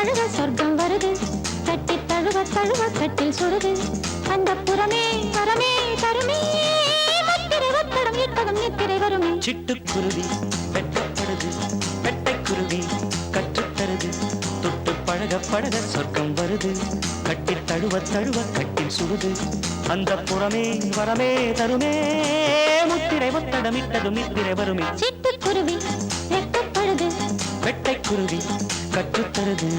பழக சொர்க்கம் வருது கட்டி தழுவ தழுவ கட்டில் சுடுது அந்த புறமே வரமே தருமே முத்திரை ஒத்தடம் இட்டகம் நித்திரை வருமே சிட்டுக்குருவி வெட்டப்படுது வெட்டைக்குருவி கற்றுத்தருது தொட்டு பழக பழக சொர்க்கம் வருது கட்டி தழுவ தழுவ கட்டில் சுடுது அந்த புறமே வரமே தருமே முத்திரை ஒத்தடம் இட்டதும் நித்திரை வருமே சிட்டுக்குருவி வெட்டப்படுது வெட்டைக்குருவி கற்றுத்தருது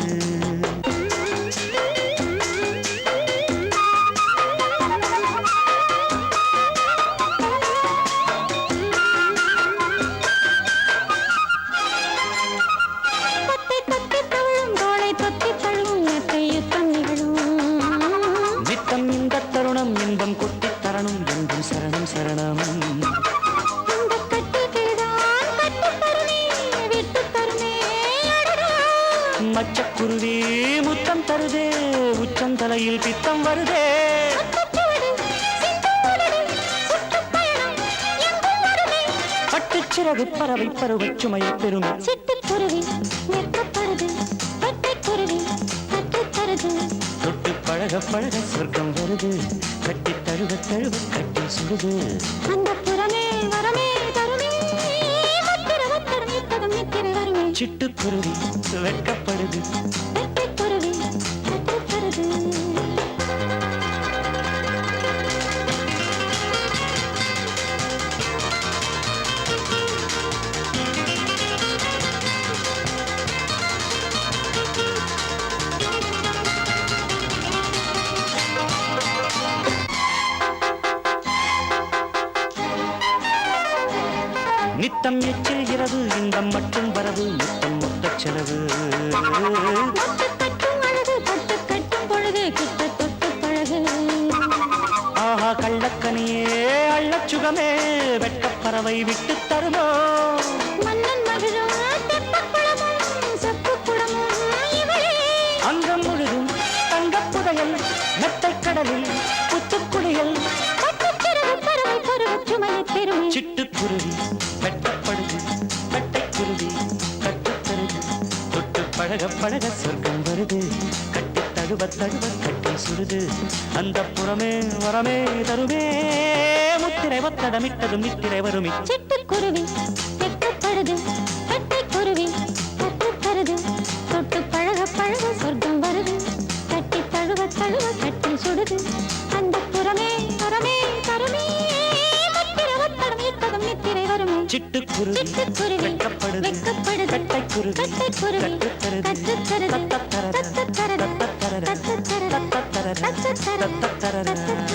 நித்தம் இந்த தருணம் இன்பம் கொட்டி தரணும் என்றும் சரணம் சரணம் மச்சக்குருவி முத்தம் தருதே உச்சம் தலையில் பித்தம் வருதே பட்டுச்சிறகு பறவை பருவச் சுமையை பெறும் சிட்டுக்குருவி வெட்டப்படுது வெட்டைக்குருவி கற்றுத்தருது தொட்டு பழக பழக சொர்க்கம் வருது கட்டி தழுவ தழுவ கட்டி சுடுது அந்த புறமே வரமே தருமே முத்திரை ஒத்தடம் இட்டகம் நித்திரை வருமே சிட்டுக்குருவி வெட்கப்படுது வெட்டைக்குருவி கற்றுத்தருது நித்தம் எச்சில்கிறது இன்பம் மட்டும் வரவு முத்தம் மொத்த செலவு கட்டும் அழகு பட்டு கட்டும் பொழுது கிட்ட தொட்டு பழகு ஆஹா கள்ளக்கனியே அள்ளச் சுகமே வெட்கப்பறவை விட்டு தருமோ மன்னன் மகிழும் தெப்பக்குளமும் செப்புக்குளமும் இவளே அங்கம் முழுதும் தங்கப் புதையல் மெத்தைக் கடலில் புத்துக்குளியல் பட்டுச்சிறகு பறவை பருவச் சுமையை பெறுமே சிட்டுக்குருவி வெட்டப்படுது வெட்டைக்குருவி கற்றுத்தருது தொட்டு பழக பழக சொர்க்கம் வருது கட்டி தழுவ தழுவ கட்டி சுடுது அந்த புறமே வரமே தருமே முத்திரை ஒத்தடமிட்டதும் நித்திரை வருமே சிட்டுக்குருவி வெட்டப்படுது வெட்டைக்குருவி கற்றுத்தருது தொட்டு பழக பழக சொர்க்கம் வருது கட்டி தழுவ தழுவ கட்டி சுடுது அந்த புறமே வரமே தருமே முத்திரை ஒத்தடம் இட்டகம் நித்திரை வருமே சிட்டுக்குருவி சிட்டுக்குருவி வெட்கப்படுது வெட்கப்படுது வெட்டைக்குருவி வெட்டைக்குருவி கற்றுத்தருது கற்றுத்தருது தத்தத்தரது தத்தத்தரது தத்தத்தரது தத்தத்தரது தத்தத்தரது தத்தத்தரது தத்தத்தரது